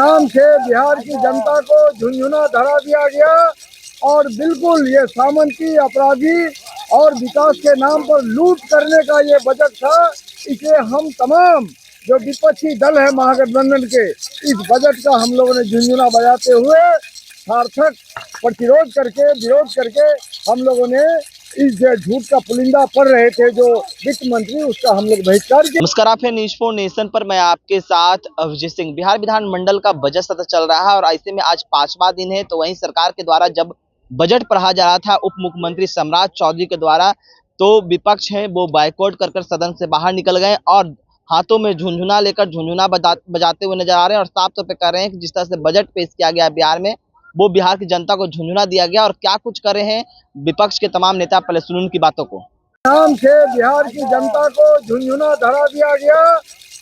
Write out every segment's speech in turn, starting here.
नाम से बिहार की जनता को झुंझुना धरा दिया गया और बिल्कुल ये सामंती अपराधी और विकास के नाम पर लूट करने का ये बजट था। इसे हम तमाम जो विपक्षी दल है महागठबंधन के, इस बजट का हम लोगों ने झुंझुना बजाते हुए सार्थक प्रतिरोध करके विरोध करके हम लोगों ने इस झूठ का पुलिंदा पढ़ रहे थे जो वित्त मंत्री, उसका हम लोग बहिष्कार किया। नमस्कार, आप है न्यूज़ फॉर नेशन पर मैं आपके साथ अभिजीत सिंह। बिहार विधानमंडल का बजट सत्र चल रहा है और ऐसे में आज 5वां दिन है। तो वहीं सरकार के द्वारा जब बजट पढ़ा जा रहा था उप मुख्यमंत्री सम्राट चौधरी के द्वारा, तो विपक्ष है वो बाइकआउट कर सदन से बाहर निकल गए और हाथों में झुंझुना लेकर झुंझुना बजाते हुए नजर आ रहे हैं और साफ तौर पर कह रहे हैं कि जिस तरह से बजट पेश किया गया बिहार में, वो बिहार की जनता को झुंझुना दिया गया। और क्या कुछ कर रहे हैं विपक्ष के तमाम नेता, पहले सुन उनकी बातों को। नाम से बिहार की जनता को झुंझुना धरा दिया गया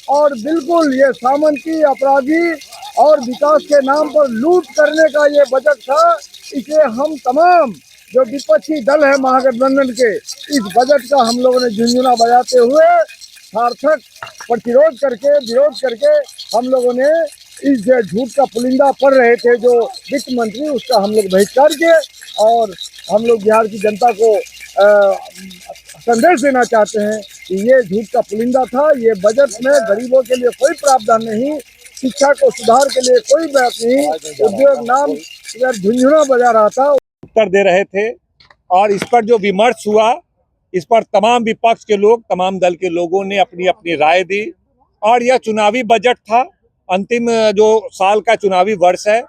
और बिल्कुल ये सामंती अपराधी और विकास के नाम पर लूट करने का ये बजट था। इसे हम तमाम जो विपक्षी दल है महागठबंधन के, इस बजट का हम लोगों ने झुंझुना बजाते हुए सार्थक प्रतिरोध करके विरोध करके हम लोगों ने इस झूठ का पुलिंदा पढ़ रहे थे जो वित्त मंत्री, उसका हम लोग बहिष्कार किए। और हम लोग बिहार की जनता को संदेश देना चाहते हैं कि ये झूठ का पुलिंदा था। ये बजट में गरीबों के लिए कोई प्रावधान नहीं, शिक्षा को सुधार के लिए कोई बात नहीं, उद्योग नाम इधर झुंझुना बजा रहा था। उत्तर दे रहे थे और इस पर जो विमर्श हुआ, इस पर तमाम विपक्ष के लोग, तमाम दल के लोगों ने अपनी अपनी राय दी। और यह चुनावी बजट था, अंतिम जो साल का चुनावी वर्ष है।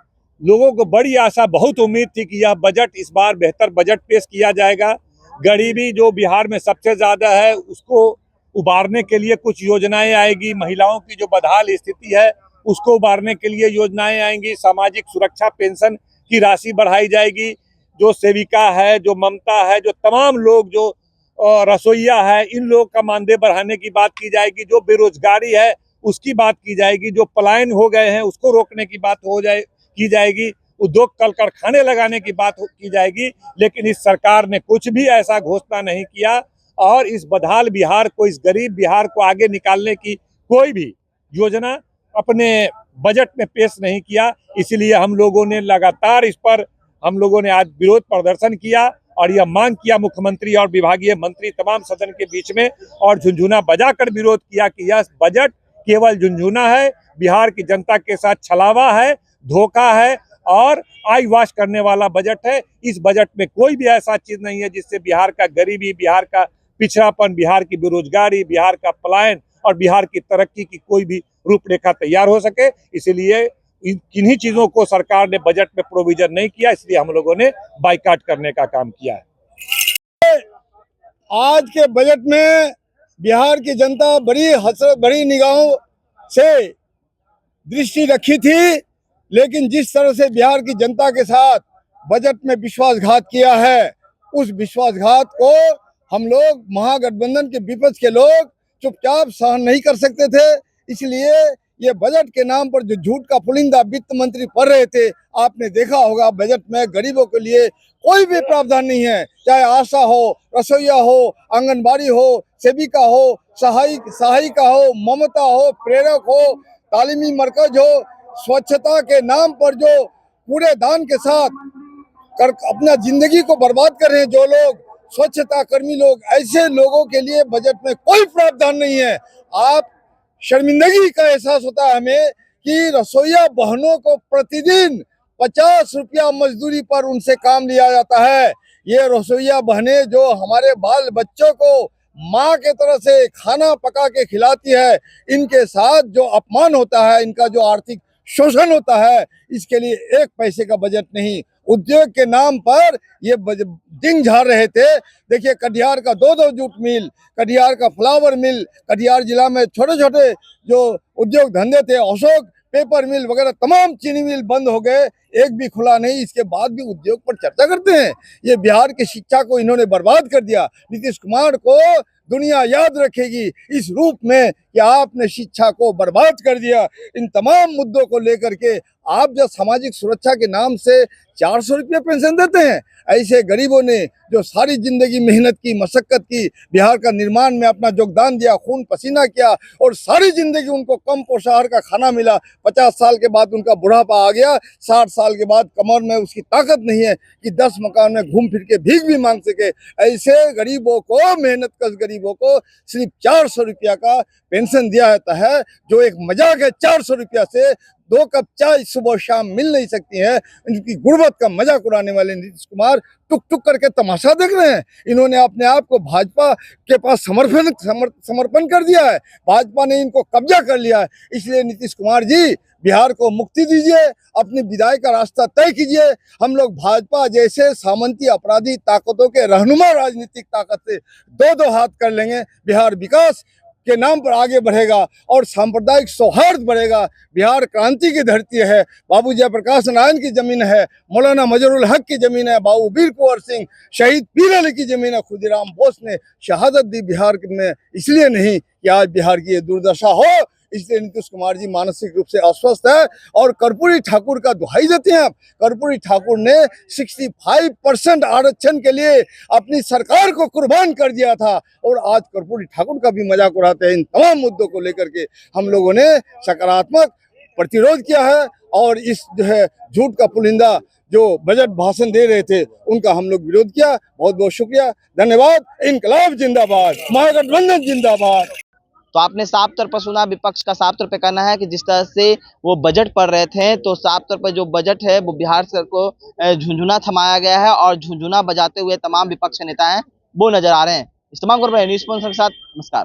लोगों को बड़ी आशा, बहुत उम्मीद थी कि यह बजट इस बार बेहतर बजट पेश किया जाएगा। गरीबी जो बिहार में सबसे ज्यादा है उसको उबारने के लिए कुछ योजनाएं आएगी, महिलाओं की जो बदहाल स्थिति है उसको उबारने के लिए योजनाएं आएंगी, सामाजिक सुरक्षा पेंशन की राशि बढ़ाई जाएगी, जो सेविका है, जो ममता है, जो तमाम लोग, जो रसोईया है, इन लोग का मानदेय बढ़ाने की बात की जाएगी, जो बेरोजगारी है उसकी बात की जाएगी, जो पलायन हो गए हैं उसको रोकने की बात की जाएगी, उद्योग कल कारखाने लगाने की बात की जाएगी। लेकिन इस सरकार ने कुछ भी ऐसा घोषणा नहीं किया और इस बदहाल बिहार को, इस गरीब बिहार को आगे निकालने की कोई भी योजना अपने बजट में पेश नहीं किया। इसलिए हम लोगों ने लगातार इस पर हम लोगों ने आज विरोध प्रदर्शन किया और यह मांग किया मुख्यमंत्री और विभागीय मंत्री तमाम सदन के बीच में, और झुंझुना बजाकर विरोध किया कि यह बजट केवल झुंझुना है, बिहार की जनता के साथ छलावा है, धोखा है और आई वॉश करने वाला बजट है। इस बजट में कोई भी ऐसा चीज नहीं है जिससे बिहार का गरीबी, बिहार का पिछड़ापन, बिहार की बेरोजगारी, बिहार का पलायन और बिहार की तरक्की की कोई भी रूपरेखा तैयार हो सके। इसलिए किन्हीं चीजों को सरकार ने बजट में प्रोविजन नहीं किया, इसलिए हम लोगों ने बाइकाट करने का काम किया है। आज के बजट में बिहार की जनता बड़ी हसरत, बड़ी निगाहों से दृष्टि रखी थी, लेकिन जिस तरह से बिहार की जनता के साथ बजट में विश्वासघात किया है, उस विश्वासघात को हम लोग महागठबंधन के विपक्ष के लोग चुपचाप सहन नहीं कर सकते थे। इसलिए ये बजट के नाम पर जो झूठ का पुलिंदा वित्त मंत्री पढ़ रहे थे, आपने देखा होगा बजट में गरीबों के लिए कोई भी प्रावधान नहीं है। चाहे आशा हो, रसोईया हो, आंगनबाड़ी हो, सेविका हो, सहायिका हो, ममता हो, प्रेरक हो, तालीमी मरकज हो, स्वच्छता के नाम पर जो पूरे दान के साथ अपना जिंदगी को बर्बाद कर रहे हैं जो लोग, स्वच्छता कर्मी लोग, ऐसे लोगों के लिए बजट में कोई प्रावधान नहीं है। आप शर्मिंदगी का एहसास होता है हमें कि रसोईया बहनों को प्रतिदिन 50 रुपया मजदूरी पर उनसे काम लिया जाता है। ये रसोईया बहनें जो हमारे बाल बच्चों को माँ के तरह से खाना पका के खिलाती है, इनके साथ जो अपमान होता है, इनका जो आर्थिक शोषण होता है, इसके लिए एक पैसे का बजट नहीं। उद्योग के नाम पर ये दिन झाड़ रहे थे। देखिए, कटिहार का 2-2 जूट मिल, कटिहार का फ्लावर मिल, कटिहार जिला में छोटे छोटे जो उद्योग धंधे थे, अशोक पेपर मिल वगैरह, तमाम चीनी मिल बंद हो गए, एक भी खुला नहीं। इसके बाद भी उद्योग पर चर्चा करते हैं। ये बिहार की शिक्षा को इन्होंने बर्बाद कर दिया। नीतीश कुमार को दुनिया याद रखेगी इस रूप में कि आपने शिक्षा को बर्बाद कर दिया। इन तमाम मुद्दों को लेकर के आप जो सामाजिक सुरक्षा के नाम से 400 रुपये पेंशन देते हैं, ऐसे गरीबों ने जो सारी जिंदगी मेहनत की, मशक्कत की, बिहार का निर्माण में अपना योगदान दिया, खून पसीना किया और सारी जिंदगी उनको कम पोषाहार का खाना मिला, 50 साल के बाद उनका बुढ़ापा आ गया, 60 साल के बाद कमर में उसकी ताकत नहीं है कि 10 मकान में घूम फिर के भीख भी मांग सके, ऐसे गरीबों को, मेहनत कश गरीबों को सिर्फ 400 रुपया का पेंशन दिया जाता है, जो एक मजाक है। 400 रुपया से 2 कप चाय सुबह शाम मिल नहीं सकती है। इनकी गुर्बत का मजाक उड़ाने वाले नीतीश कुमार टुक टुक करके तमाशा देख रहे हैं। इन्होंने अपने आप को भाजपा के पास समर्पण कर दिया है, भाजपा ने इनको कब्जा कर लिया है। इसलिए नीतीश कुमार जी, बिहार को मुक्ति दीजिए, अपनी विदाई का रास्ता तय कीजिए। हम लोग भाजपा जैसे सामंती अपराधी ताकतों के रहनुमा राजनीतिक ताकत से 2-2 हाथ कर लेंगे। बिहार विकास के नाम पर आगे बढ़ेगा और सांप्रदायिक सौहार्द बढ़ेगा। बिहार क्रांति की धरती है, बाबू जयप्रकाश नारायण की जमीन है, मौलाना मजरुल हक की जमीन है, बाबू वीर कुंवर सिंह, शहीद पीर अली की जमीन है। खुदीराम बोस ने शहादत दी बिहार में, इसलिए नहीं कि आज बिहार की ये दुर्दशा हो। इसलिए नीतीश कुमार जी मानसिक रूप से अस्वस्थ है और कर्पूरी ठाकुर का दुहाई देते हैं। कर्पूरी ठाकुर ने 65% आरक्षण के लिए अपनी सरकार को कुर्बान कर दिया था और आज कर्पूरी ठाकुर का भी मजाक उड़ाते हैं। इन तमाम मुद्दों को लेकर के हम लोगों ने सकारात्मक प्रतिरोध किया है और इस जो है झूठ का पुलिंदा जो बजट भाषण दे रहे थे उनका हम लोग विरोध किया। बहुत बहुत शुक्रिया, धन्यवाद। इनकलाब जिंदाबाद, महागठबंधन जिंदाबाद। तो आपने साफ तौर पर सुना, विपक्ष का साफ तौर पे कहना है कि जिस तरह से वो बजट पढ़ रहे थे, तो साफ तौर पर जो बजट है वो बिहार सर को झुंझुना थमाया गया है और झुंझुना बजाते हुए तमाम विपक्ष के नेता हैं वो नजर आ रहे हैं। इस तमाम न्यूज़ के साथ नमस्कार।